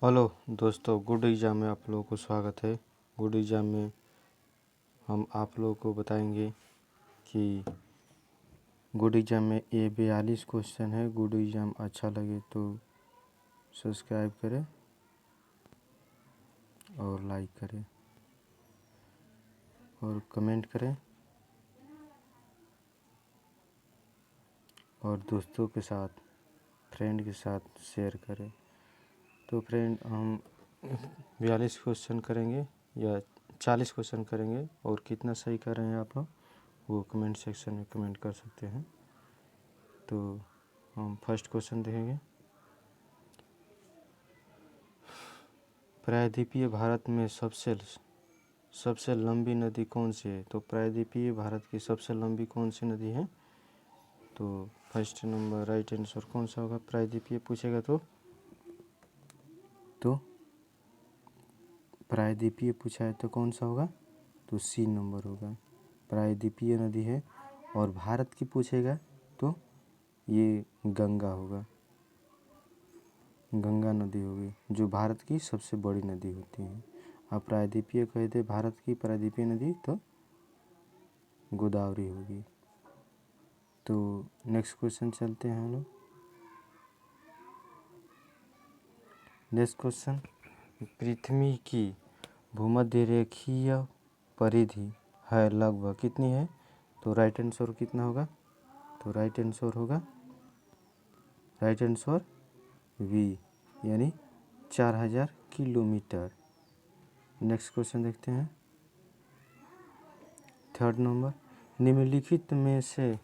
Hello दोस्तों, good exam में आप लोगों को स्वागत है। गुड एग्ज़ाम में हम आप लोगों को बताएंगे कि गुड एग्ज़ाम में ये 42 क्वेश्चन है। गुड एग्ज़ाम अच्छा लगे तो सब्सक्राइब करें और लाइक करें और कमेंट करें और दोस्तों के साथ, फ्रेंड के साथ शेयर करें। तो फ्रेंड, हम 42 क्वेश्चन करेंगे या 40 क्वेश्चन करेंगे और कितना सही कर रहे हैं आप लोग वो कमेंट सेक्शन में कमेंट कर सकते हैं। तो हम फर्स्ट क्वेश्चन देखेंगे। प्रायद्वीपीय भारत में सबसे लंबी नदी कौन सी है? तो प्रायद्वीपीय भारत की सबसे लंबी कौन सी नदी है? तो फर्स्ट नंबर राइट आंसर कौन सा होगा? प्रायद्वीपीय पूछेगा तो प्रायद्वीपीय पूछा है तो कौन सा होगा? तो सी नंबर होगा। प्रायद्वीपीय नदी है। और भारत की पूछेगा तो ये गंगा होगा। गंगा नदी होगी जो भारत की सबसे बड़ी नदी होती है। अब प्रायद्वीपीय कह दे भारत की प्रायद्वीपीय नदी तो गोदावरी होगी। तो नेक्स्ट क्वेश्चन चलते हैं हम लोग। नेक्स्ट क्वेश्चन, पृथ्वी की भूमध्य रेखीय परिधि है लगभग कितनी है? तो राइट आंसर कितना होगा? तो राइट आंसर वी यानी 4000 किलोमीटर। नेक्स्ट क्वेश्चन देखते हैं। थर्ड नंबर, निम्नलिखित में से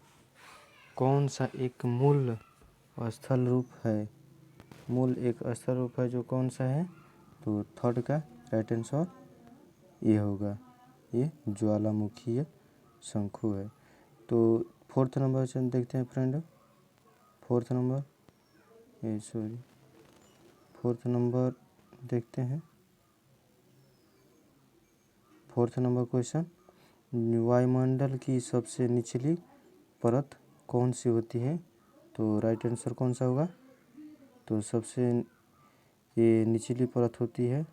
कौन सा एक मूल स्थल रूप है? मूल एक स्थल रूप है जो कौन सा है? तो थर्ड का राइट आंसर ये होगा, ये ज्वालामुखीय शंकु है। तो फोर्थ नंबर देखते हैं फ्रेंड। फोर्थ नंबर देखते हैं। फोर्थ नंबर क्वेश्चन, वायुमंडल की सबसे निचली परत कौन सी होती है? तो राइट आंसर कौन सा होगा? तो सबसे ये निचली परत होती है,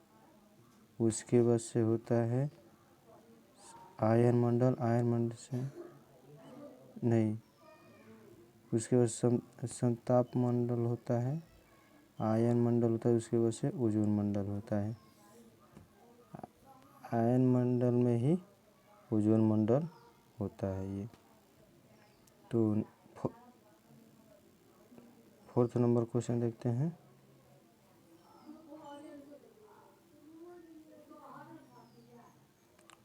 उसके बाद से होता है आयन मंडल से नहीं, उसके बाद संताप मंडल होता है, आयन मंडल होता है, उसके बाद से ओजोन मंडल होता है। आयन मंडल में ही ओजोन मंडल होता है ये। तो फोर्थ नंबर क्वेश्चन देखते हैं।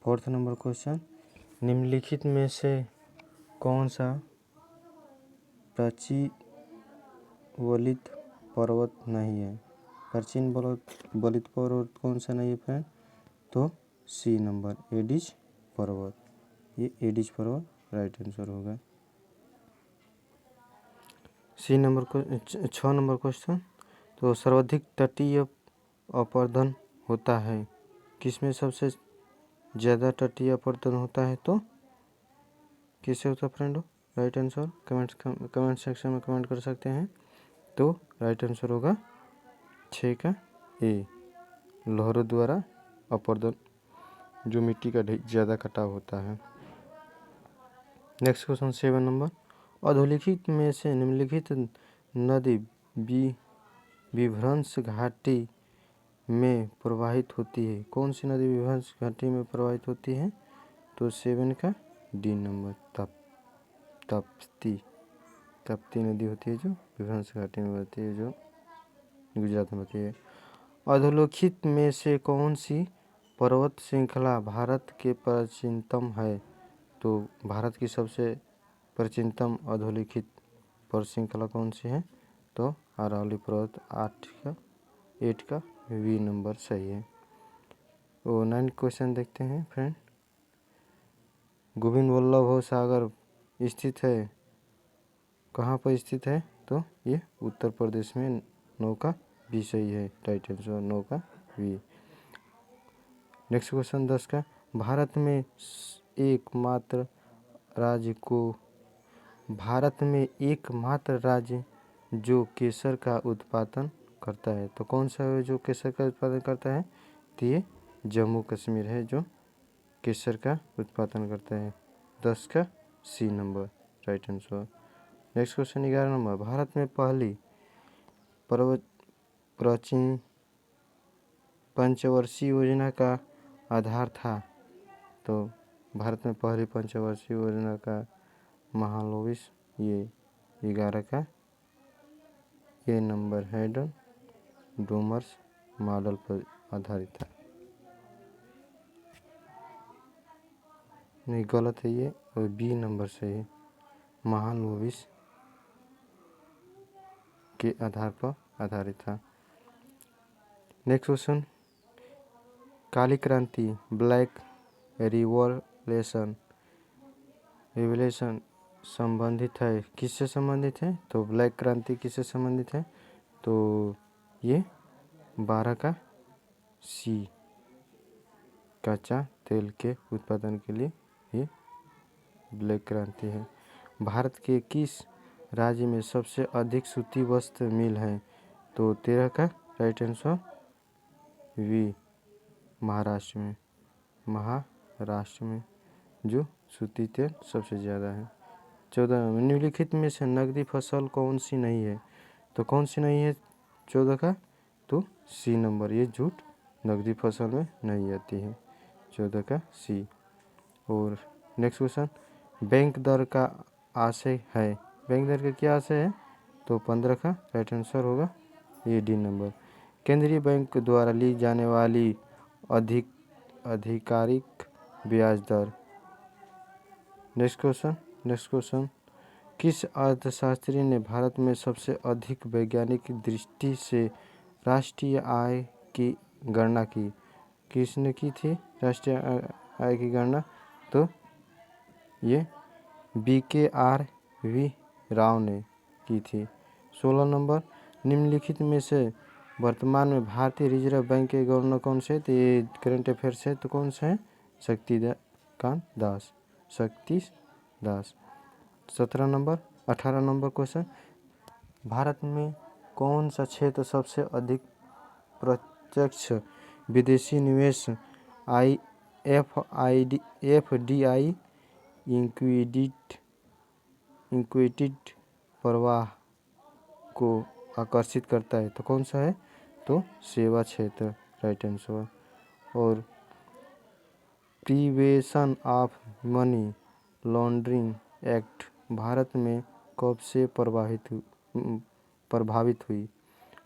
फोर्थ नंबर क्वेश्चन, निम्नलिखित में से कौन सा प्रचीवलित पर्वत नहीं है? प्राचीन वलित पर्वत कौन सा नहीं है फ्रेंड? तो सी नंबर एडिज पर्वत, ये एडिज पर्वत राइट आंसर होगा। सी नंबर को 6 नंबर क्वेश्चन, तो सर्वाधिक तटीय अपरदन होता है किसमें? सबसे ज़्यादा तटीय अपरदन होता है तो किससे होता है friend? Right answer comment section में कमेंट कर सकते हैं। तो राइट आंसर होगा 6 का ए, लहरों द्वारा अपरदन, जो मिट्टी का ज़्यादा कटाव होता है। नेक्स्ट क्वेश्चन 7 नंबर, अधोलिखित में से निम्नलिखित नदी विभ्रंश घाटी में प्रवाहित होती है? कौन सी नदी विभ्रंश घाटी में प्रवाहित होती है? तो 7 का डी नंबर ताप्ती नदी होती है जो विभ्रंश घाटी में बहती है, जो गुजरात में बहती है। अधोलिखित में से कौन सी पर्वत श्रृंखला भारत के प्राचीनतम है? तो भारत की सबसे प्राचीनतम अधोलिखित पर्वत श्रृंखला कौन सी है? तो अरावली पर्वत 8 का वी नंबर सही है। वो 9 क्वेश्चन देखते हैं फ्रेंड। गोविंद वल्लभ सागर स्थित है, कहाँ पर स्थित है? तो ये उत्तर प्रदेश में 9 का वी सही है, राइट आंसर 9 का वी। नेक्स्ट क्वेश्चन 10 का, भारत में एकमात्र राज्य जो केसर का उत्पादन करता है। तो कौन सा है जो केसर का उत्पादन करता है? तो ये जम्मू कश्मीर है जो केसर का उत्पादन करता है। 10 का C number right answer. Next question 11 number, Bharat में पहली प्राचीन पंचवर्षीय योजना का आधार था। तो भारत में पहली पंचवर्षीय योजना का महालनोबिस ये 11 का ये नंबर है डोमर्स मॉडल पर आधारित था। नहीं गलत है ये, और बी नंबर से है, महालनोबिस के आधार पर आधारित था। नेक्स्ट क्वेश्चन, काली क्रांति ब्लैक रिवोल्यूशन संबंधित है, किससे संबंधित है? तो ब्लैक क्रांति किससे संबंधित है? तो ये 12 का सी, कच्चा तेल के उत्पादन के लिए ये ब्लैक क्रांति है। भारत के किस राज्य में सबसे अधिक सूती वस्त्र मिल है? तो 13 का राइट आंसर वी, महाराष्ट्र में जो सूती तेल सबसे ज़्यादा है। 14 निम्नलिखित में से नकदी फसल कौन सी नहीं है? तो कौन सी नहीं है 14 का? तो सी नंबर, ये जूट नकदी फसल में नहीं आती है। 14 का सी। और नेक्स्ट क्वेश्चन, बैंक दर का आशय है, बैंक दर का क्या आशय है? तो 15 का राइट आंसर होगा ये डी नंबर। केंद्रीय बैंक द्वारा ली जाने वाली आधिकारिक ब्याज दर। नेक्स्ट क्वेश्चन, किस अर्थशास्त्री ने भारत में सबसे अधिक वैज्ञानिक दृष्टि से राष्ट्रीय आय की गणना की? किसने की थी राष्ट्रीय आय की गणना? तो ये BKRV राव ने की थी। 16 नंबर, निम्नलिखित में से वर्तमान में भारतीय रिजर्व बैंक के गवर्नर कौन से? तो ये करंट अफेयर्स है, तो कौन सा है? शक्तिकांत दास। 18 नंबर क्वेश्चन, भारत में कौन सा क्षेत्र सबसे अधिक प्रत्यक्ष विदेशी निवेश FDI इक्विटी प्रवाह को आकर्षित करता है? तो कौन सा है? तो सेवा क्षेत्र राइट आंसर। और prevention of money laundering act Bharat में कब से प्रभावित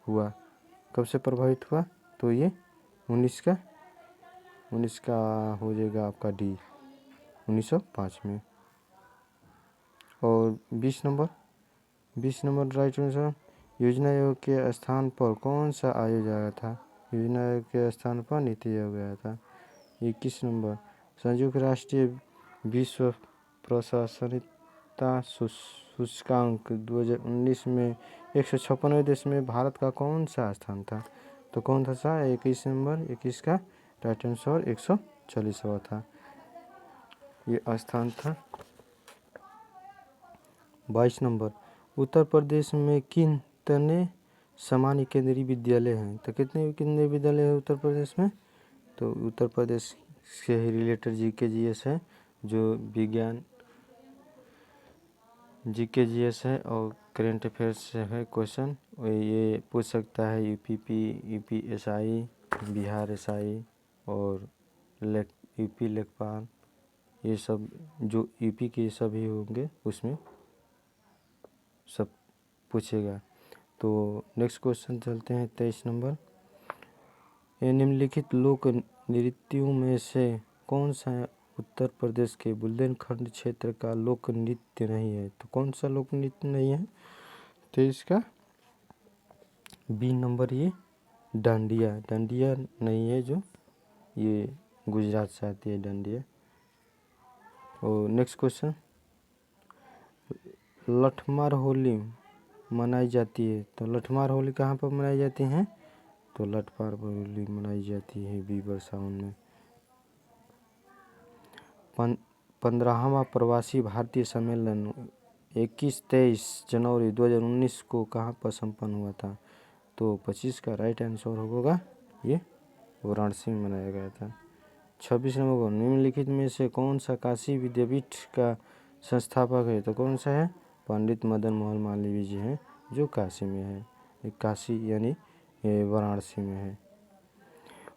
हुआ? कब से प्रभावित हुआ? तो ये 19 का हो जाएगा आपका डी, 1905 में। और 20 नंबर राइट आंसर, योजना आयोग के स्थान पर कौन सा आयोग आया था? योजना आयोग के स्थान पर नीति आयोग आया था। 21 नंबर, संयुक्त राष्ट्र विश्व प्रशासनिकता सूचकांक 2019 में 156वें देश में भारत का कौन सा स्थान था? तो कौन था? 21 नंबर, 21 का राइट आंसर 140वां था ये स्थान था। 22 नंबर, उत्तर प्रदेश में कितने सामान्य केंद्रीय विद्यालय हैं? तो कितने केंद्रीय विद्यालय हैं उत्तर प्रदेश में? तो उत्तर प्रदेश से ही रिलेटेड GK GS है, जो विज्ञान GK GS है और करेंट अफेयर्स से है क्वेश्चन। ये पूछ सकता है UPSI, बिहार SI और UP लेखपाल, ये सब जो UP के सभी होंगे उसमें सब पूछेगा। तो नेक्स्ट क्वेश्चन चलते हैं 23 नंबर, निम्नलिखित लोक नृत्यों में से कौन सा उत्तर प्रदेश के बुंदेलखंड क्षेत्र का लोक नृत्य नहीं है? तो कौन सा लोक नृत्य नहीं है? तो इसका बी नंबर, ये डांडिया नहीं है, जो ये गुजरात से आती है डांडिया। और नेक्स्ट क्वेश्चन, लठमार होली मनाई जाती है, तो लठमार होली कहाँ पर मनाई जाती है? तो लठमार होली मनाई जाती है बीबर सावन में। 15वां प्रवासी भारतीय सम्मेलन 21-23 जनवरी 2019 को कहाँ पर संपन्न हुआ था? तो 25 का राइट आंसर होगा ये वाराणसी में मनाया गया था। 26 नंबर को निम्नलिखित में से कौन सा काशी विद्यापीठ का संस्थापक है? तो कौन सा है? पंडित मदन मोहन मालवीय जी हैं जो काशी में है, काशी यानी वाराणसी में है।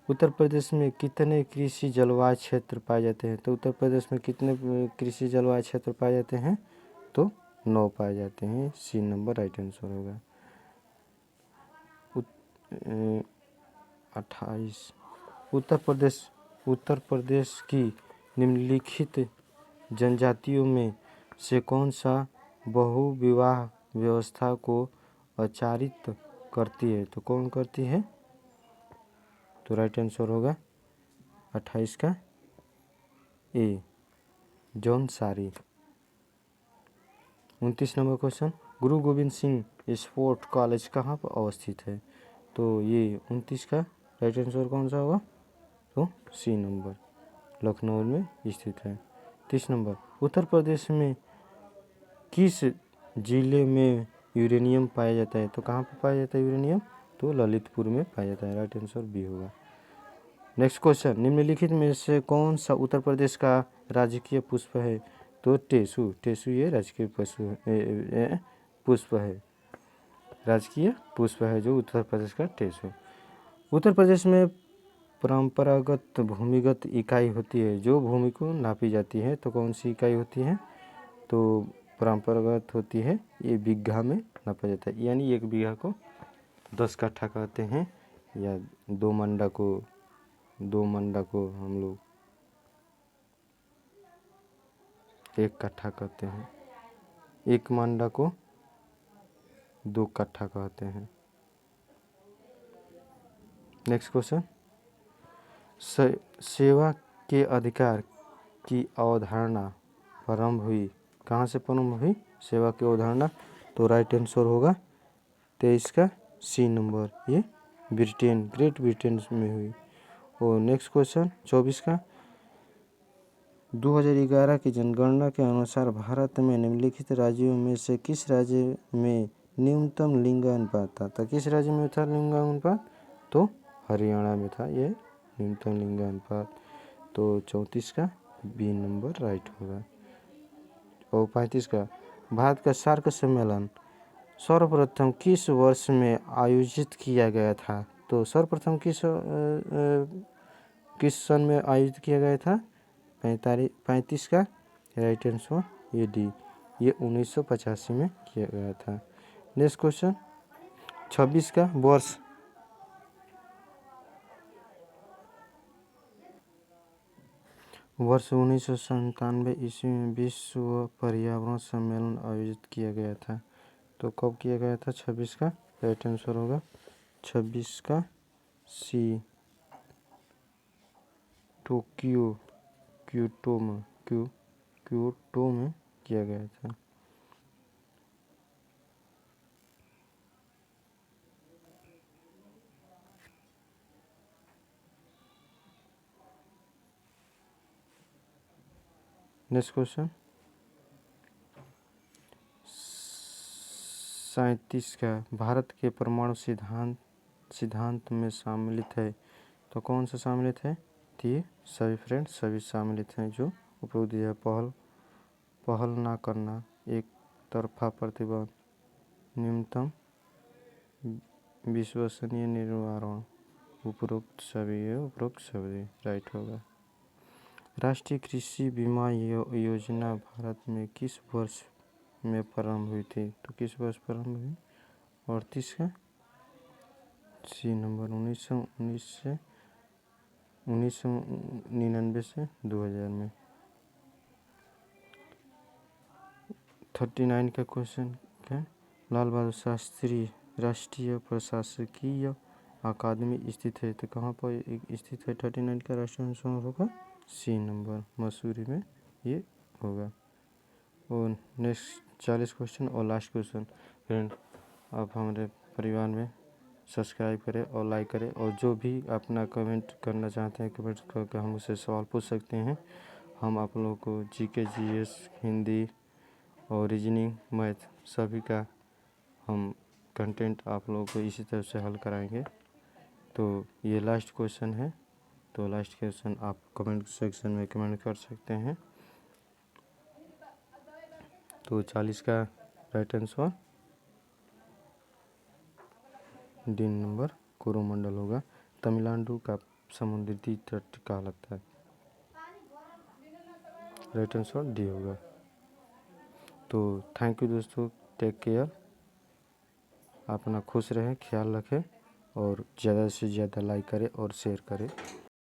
उत्तर प्रदेश में कितने कृषि जलवायु क्षेत्र पाए जाते हैं? तो उत्तर प्रदेश में कितने कृषि जलवायु क्षेत्र पाए जाते हैं? तो 9 पाए जाते हैं। सी नंबर राइट आंसर होगा। 28 उत्तर प्रदेश की निम्नलिखित जनजातियों में से कौन सा बहुविवाह व्यवस्था को आचरित करती है? तो कौन करती है? तो राइट आंसर होगा 28 का ए जौनसारी। 29 नंबर क्वेश्चन, गुरु गोविंद सिंह स्पोर्ट कॉलेज कहाँ पर अवस्थित है? तो ये 29 का राइट आंसर कौन सा होगा? तो सी नंबर लखनऊ में स्थित है। 30 नंबर, उत्तर प्रदेश में किस जिले में यूरेनियम पाया जाता है? तो कहाँ पर पाया जाता है यूरेनियम? तो ललितपुर में पाया जाता है। राइट आंसर बी होगा। नेक्स्ट क्वेश्चन, निम्नलिखित में से कौन सा उत्तर प्रदेश का राजकीय पुष्प है? तो टेसु ये राजकीय पुष्प है, राजकीय पुष्प है जो उत्तर प्रदेश का टेसु। उत्तर प्रदेश में परंपरागत भूमिगत इकाई होती है जो भूमि को नापी जाती है, तो कौन सी इकाई होती है? तो परंपरागत होती है, ये बीघा में नापा जाता है, यानी 1 बीघा को 10 कट्ठा कहते हैं, या 2 मंडा को हम लोग 1 कट्ठा कहते हैं, 1 मंडा को 2 कट्ठा कहते हैं। नेक्स्ट क्वेश्चन, सेवा के अधिकार की अवधारणा प्रारंभ हुई, कहाँ से प्रारंभ हुई सेवा की अवधारणा? तो राइट आंसर होगा 23 का सी नंबर, ये ग्रेट ब्रिटेन में हुई। और नेक्स्ट क्वेश्चन 24 का, 2011 की जनगणना के अनुसार भारत में निम्नलिखित राज्यों में से किस राज्य में न्यूनतम लिंग अनुपात था? तो किस राज्य में था लिंग अनुपात? तो हरियाणा में था ये न्यूनतम लिंग अनुपात। तो 34 का बी नंबर राइट होगा। और 35 का, भारत का सार्क सम्मेलन सर्वप्रथम किस वर्ष में आयोजित किया गया था? तो सर्वप्रथम किस सन में आयोजित किया गया था? 35 का राइट आंसर ये डी, ये 1985 में किया गया था। नेक्स्ट क्वेश्चन 26 का, वर्ष 1997 ईस्वी में विश्व पर्यावरण सम्मेलन आयोजित किया गया था। तो कब किया गया था? 26 का राइट आंसर होगा 26 का सी, क्योटो में किया गया था। नेक्स्ट क्वेश्चन 37 का, भारत के परमाणु सिद्धांत में सम्मिलित है, तो कौन सा सम्मिलित है? ये सभी सम्मिलित हैं जो उपरोक्त है। पहल ना करना, एक तरफा प्रतिबंध, न्यूनतम विश्वसनीय निवारण, उपरोक्त सभी राइट होगा। राष्ट्रीय कृषि बीमा योजना भारत में किस वर्ष में प्रारंभ हुई थी? तो किस वर्ष प्रारंभ हुई? 38 का सी नंबर 1999 से 2000 में। 39 का क्वेश्चन क्या? लाल बहादुर शास्त्री राष्ट्रीय प्रशासकीय अकादमी स्थित है, तो कहाँ पर स्थित है? 39 का राष्ट्रीय आंसर होगा सी नंबर, मसूरी में ये होगा। और नेक्स्ट 40 क्वेश्चन और लास्ट क्वेश्चन। फ्रेंड, आप हमारे परिवार में सब्सक्राइब करें और लाइक करें, और जो भी अपना कमेंट करना चाहते हैं कमेंट करके हम उससे सवाल पूछ सकते हैं। हम आप लोगों को जीके, जीएस, हिंदी और रीजनिंग, मैथ सभी का हम कंटेंट आप लोगों को इसी तरह से हल कराएंगे। तो ये लास्ट क्वेश्चन है, तो लास्ट क्वेश्चन आप कमेंट सेक्शन में कमेंट कर सकते हैं। तो 40 का right answer D number Coromandel होगा। तमिलनाडु का समुद्री तट कहलाता है, राइट आंसर डी होगा। तो थैंक यू दोस्तों, टेक केयर, अपना खुश रहें, ख्याल रखें और ज़्यादा से ज़्यादा लाइक करें और शेयर करें।